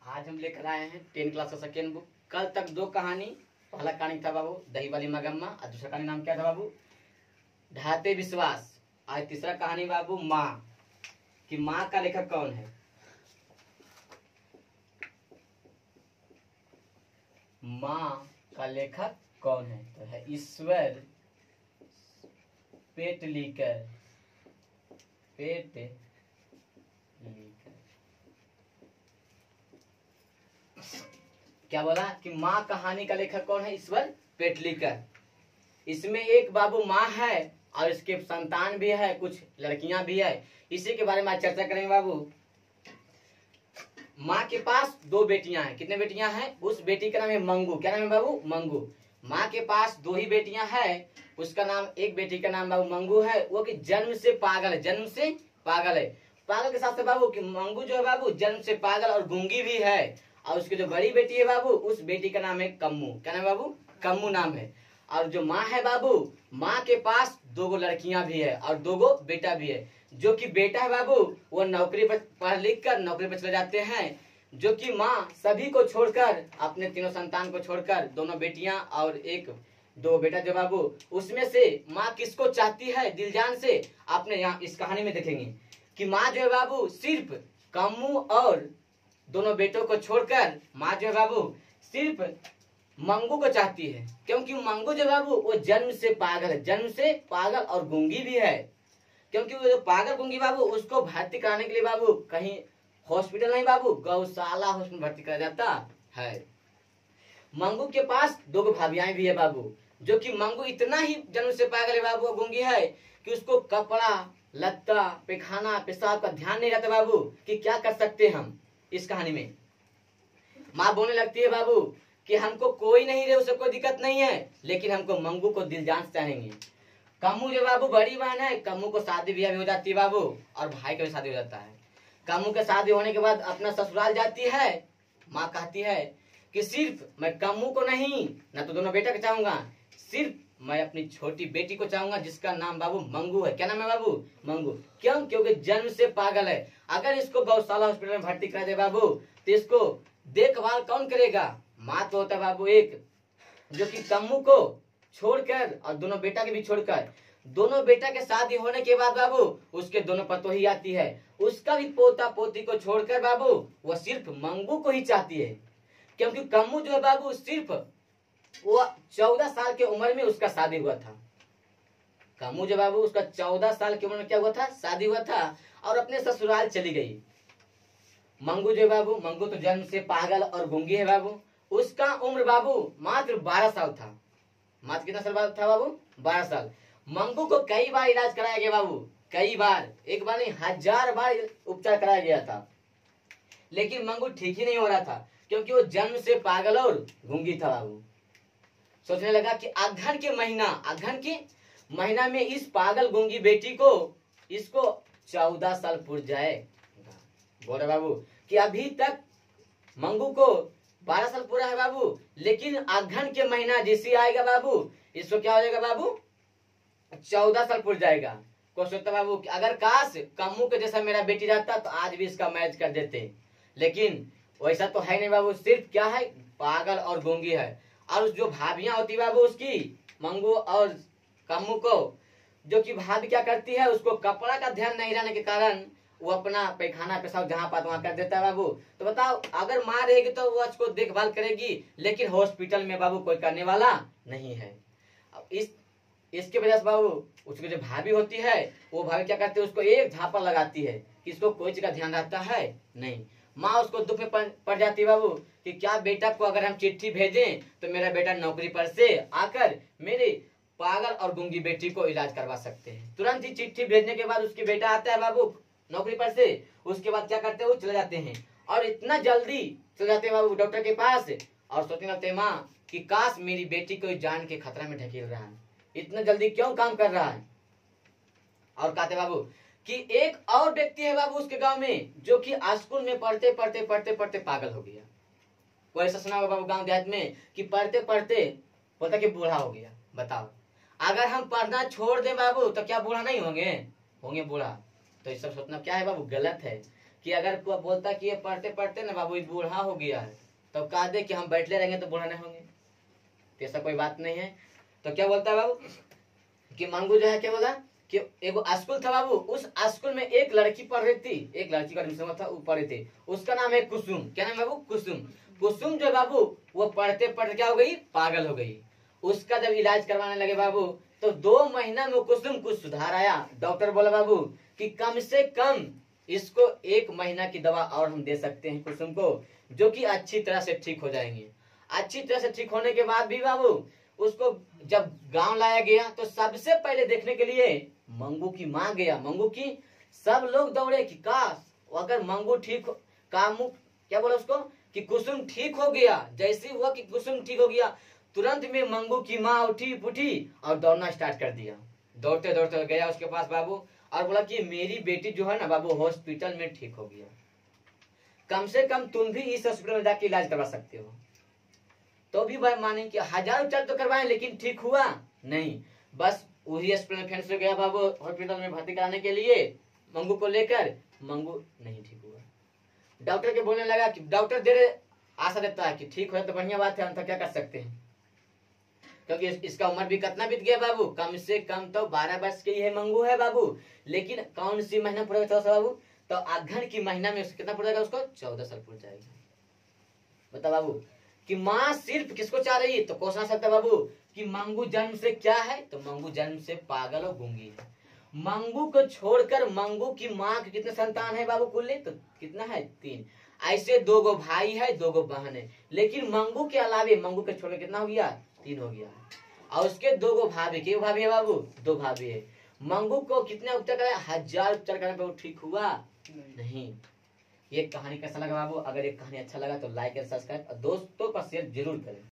आज हम लेकर आए हैं 10 क्लास का सेकेंड बुक। कल तक दो कहानी, पहला कहानी था बाबू दही वाली मगम्मा और दूसरा कहानी नाम क्या था बाबू ढाते विश्वास। आज तीसरा कहानी बाबू माँ कि माँ का लेखक कौन है। माँ का लेखक कौन है तो है ईश्वर पेटलीकर। क्या बोला कि माँ कहानी का लेखक कौन है, ईश्वर पेटलीकर। इसमें एक बाबू माँ है और इसके संतान भी है, कुछ लड़कियां भी है। इसी के बारे में आज चर्चा करेंगे बाबू। माँ के पास दो बेटियां हैं। कितने बेटियां हैं? उस बेटी का नाम है मंगू। क्या नाम है बाबू? मंगू। माँ के पास दो ही बेटियां हैं। उसका नाम, एक बेटी का नाम बाबू मंगू है, वो कि जन्म से पागल है। जन्म से पागल है। पागल के साथ से बाबू कि मंगू जो है बाबू जन्म से पागल और गूंगी भी है। और उसकी जो बड़ी बेटी है बाबू, उस बेटी का नाम है कम्मू। क्या नाम है बाबू? कम्मू नाम है। और जो माँ है बाबू, माँ के पास दो लड़कियां भी है और दो बेटा भी है। जो कि बेटा है बाबू वो नौकरी पर पढ़ लिख कर नौकरी पर चले जाते हैं। जो कि माँ सभी को छोड़कर, अपने तीनों संतान को छोड़कर, दोनों बेटियां और एक दो बेटा जो बाबू, उसमें से माँ किसको चाहती है दिल जान से, आपने यहाँ इस कहानी में देखेंगे कि माँ जो है बाबू सिर्फ कम्मू और दोनों बेटों को छोड़कर माँ जो है बाबू सिर्फ मंगू को चाहती है। क्योंकि मंगू जो बाबू वो जन्म से पागल है, जन्म से पागल और गूंगी भी है। क्योंकि वो जो पागल गूंगी बाबू, उसको भर्ती कराने के लिए बाबू कहीं हॉस्पिटल नहीं बाबू, गौशाला हॉस्पिटल भर्ती करा जाता है। मंगू के पास दो भाभियां भी है बाबू। जो कि मंगू इतना ही जन्म से पागल है बाबू, गूंगी है कि उसको कपड़ा लत्ता पैखाना पेशाब का ध्यान नहीं रहता बाबू कि क्या कर सकते हम। इस कहानी में माँ बोलने लगती है बाबू कि हमको कोई नहीं रहे, उसे कोई दिक्कत नहीं है, लेकिन हमको मंगू को दिल जान से चाहेंगे। कम्मू जो बाबू बड़ी बहन है, कम्मू को शादी ब्याह भी हो जाती है बाबू और भाई का भी शादी हो जाता है। कम्मू के शादी होने के बाद अपना ससुराल जाती है। माँ कहती है कि सिर्फ मैं कम्मू को नहीं, ना तो दोनों बेटा को चाहूंगा, सिर्फ मैं अपनी छोटी बेटी को चाहूंगा जिसका नाम बाबू मंगू है। क्या नाम है बाबू? मंगू। क्यों? क्योंकि जन्म से पागल है। अगर इसको गौशाला हॉस्पिटल में भर्ती करा दे बाबू तो इसको देखभाल कौन करेगा? माँ तो होता है बाबू एक, जो कि कम्मू को छोड़कर और दोनों बेटा के भी छोड़कर, दोनों बेटा के शादी होने के बाद बाबू उसके दोनों पतोही आती है, उसका भी पोता पोती को छोड़कर बाबू वो सिर्फ मंगू को ही चाहती है। क्योंकि कम्मू जो है बाबू सिर्फ वो 14 साल की उम्र में उसका शादी हुआ था। कम्मू जो बाबू उसका 14 साल की उम्र में क्या हुआ था? शादी हुआ था और अपने ससुराल चली गई। मंगू जो बाबू, मंगू तो जन्म से पागल और गूंगी है बाबू। उसका उम्र बाबू मात्र 12 साल था। मात्र कितना साल था बाबू? 12 साल। मंगू को कई बार इलाज कराया गया बाबू, कई बार, एक बार नहीं 1000 बार उपचार कराया गया था, लेकिन मंगू ठीक ही नहीं हो रहा था क्योंकि वो जन्म से पागल और गूंगी था बाबू। सोचने लगा कि अगहन के महीना में इस पागल गूंगी बेटी को, इसको 14 साल पूर जाए। बोल रहे बाबू कि अभी तक मंगू को 12 साल पूरा है बाबू, लेकिन अगहन के महीना जैसे आएगा बाबू इसको क्या हो जाएगा बाबू? 14 साल पूर जाएगा। को सोचता बाबू कि अगर काश कम्मू के जैसा मेरा बेटी रहता तो आज भी इसका मैच कर देते, लेकिन वैसा तो है नहीं बाबू, सिर्फ क्या है? पागल और गूंगी है। और जो भाभियां होती बाबू उसकी, मंगू और कम्मू को, जो कि भाभी क्या करती है, उसको कपड़ा का ध्यान नहीं रहने के कारण वो अपना पैखाना पेशाब जहाँ पात वहां कर देता है बाबू। तो बताओ अगर माँ रहेगी तो वो उसको देखभाल करेगी, लेकिन हॉस्पिटल में बाबू कोई करने वाला नहीं है। अब इसके वजह से बाबू उसकी जो भाभी होती है वो भाभी क्या करती है, उसको एक झापा लगाती है कि इसको कोई चीज का ध्यान रहता है नहीं। माँ उसको दुख में पड़ जाती है बाबू कि क्या बेटा को अगर हम चिट्ठी भेजें तो मेरा बेटा नौकरी पर से आकर मेरे पागल और गूंगी बेटी को इलाज करवा सकते हैं। तुरंत ही चिट्ठी भेजने के बाद उसकी बेटा आता है बाबू नौकरी पर से। उसके बाद क्या करते हैं, वो चले जाते हैं और इतना जल्दी चले जाते हैं बाबू डॉक्टर के पास और सोचने लगते हैं माँ कि काश मेरी बेटी को जान के खतरा में ढकेल रहा है, इतना जल्दी क्यों काम कर रहा है। और कहते बाबू कि एक और व्यक्ति है बाबू उसके गांव में जो कि स्कूल में पढ़ते पढ़ते पागल हो गया। वो ऐसा सुना होगा बाबू गांव देहात में कि पढ़ते पढ़ते बोलता कि बूढ़ा हो गया। बताओ अगर हम पढ़ना छोड़ दें बाबू तो क्या बूढ़ा नहीं होंगे? होंगे बूढ़ा। तो ये सब सोचना क्या है बाबू? गलत है। कि अगर कोई बोलता कि ये पढ़ते पढ़ते ना बाबू ये बूढ़ा हो गया है, तो कह दे कि हम बैठले रहेंगे तो बूढ़ा नहीं होंगे, तो ऐसा कोई बात नहीं है। तो क्या बोलता है बाबू कि मंगू जो है क्या बोला कि एगो स्कूल था बाबू, उस स्कूल में एक लड़की पढ़ रही थी, एक लड़की का एडमिशन था, वो पढ़ी थी, उसका नाम है कुसुम। क्या नाम है बाबू? कुसुम। कुसुम जो बाबू वो पढ़ते पढ़ते क्या हो गई? पागल हो गई। उसका जब इलाज करवाने लगे बाबू तो 2 महीना में कुसुम कुछ सुधार आया। डॉक्टर बोला बाबू कि कम से कम इसको 1 महीना की दवा और हम दे सकते हैं कुसुम को, जो कि अच्छी तरह से ठीक हो जाएंगे। अच्छी तरह से ठीक होने के बाद भी बाबू उसको जब गांव लाया गया तो सबसे पहले देखने के लिए मंगू की माँ गया। मंगू की सब लोग दौड़े कि काश अगर मंगू ठीक हो, कामू क्या बोला उसको कि कुसुम ठीक हो गया। जैसे हुआ कि कुसुम ठीक हो गया, तुरंत में मंगू की माँ उठी पुठी और दौड़ना स्टार्ट कर दिया। दौड़ते दौड़ते गया उसके पास बाबू और बोला कि मेरी बेटी जो है ना बाबू हॉस्पिटल में ठीक हो गया, कम से कम तुम भी इस हॉस्पिटल में जाके इलाज करवा सकते हो। तो भी भाई माने कि 1000 उपचार तो करवाए लेकिन ठीक हुआ नहीं। बस वही हॉस्पिटल में फिर से गया बाबू हॉस्पिटल में भर्ती कराने के लिए मंगू को लेकर, मंगू नहीं ठीक हुआ। डॉक्टर के बोलने लगा कि डॉक्टर देर आशा देता है कि ठीक हो तो बढ़िया बात है, हम तो क्या कर सकते हैं, क्योंकि इसका उम्र भी कितना बीत गया बाबू, कम से कम तो 12 वर्ष की है मंगू है बाबू। लेकिन कौन सी महीना पूरा 14 साल बाबू, तो अगहन की महीना में कितना पूरा जाएगा उसको? 14 साल पूरा जाएगा। बता बाबू कि माँ सिर्फ किसको चाह रही है? तो क्वेश्चन सकता बाबू कि मंगू जन्म से क्या है? तो मंगू जन्म से पागल और गूंगी है। मंगू को छोड़कर मंगू की माँ के कितने संतान है बाबू कुल? तो कितना है? 3। ऐसे 2 गो भाई है, 2 गो बहन है, लेकिन मंगू के अलावे मंगू के छोड़ कितना हो गया? 3 हो गया। और उसके 2 गो भाभी, के भाभी है बाबू? 2 भाभी है। मंगू को कितने उपचार कराए? 1000 उपचार करने पर ठीक हुआ नहीं। ये कहानी कैसा लगा बाबू? अगर ये कहानी अच्छा लगा तो लाइक और सब्सक्राइब और दोस्तों का शेयर जरूर करें।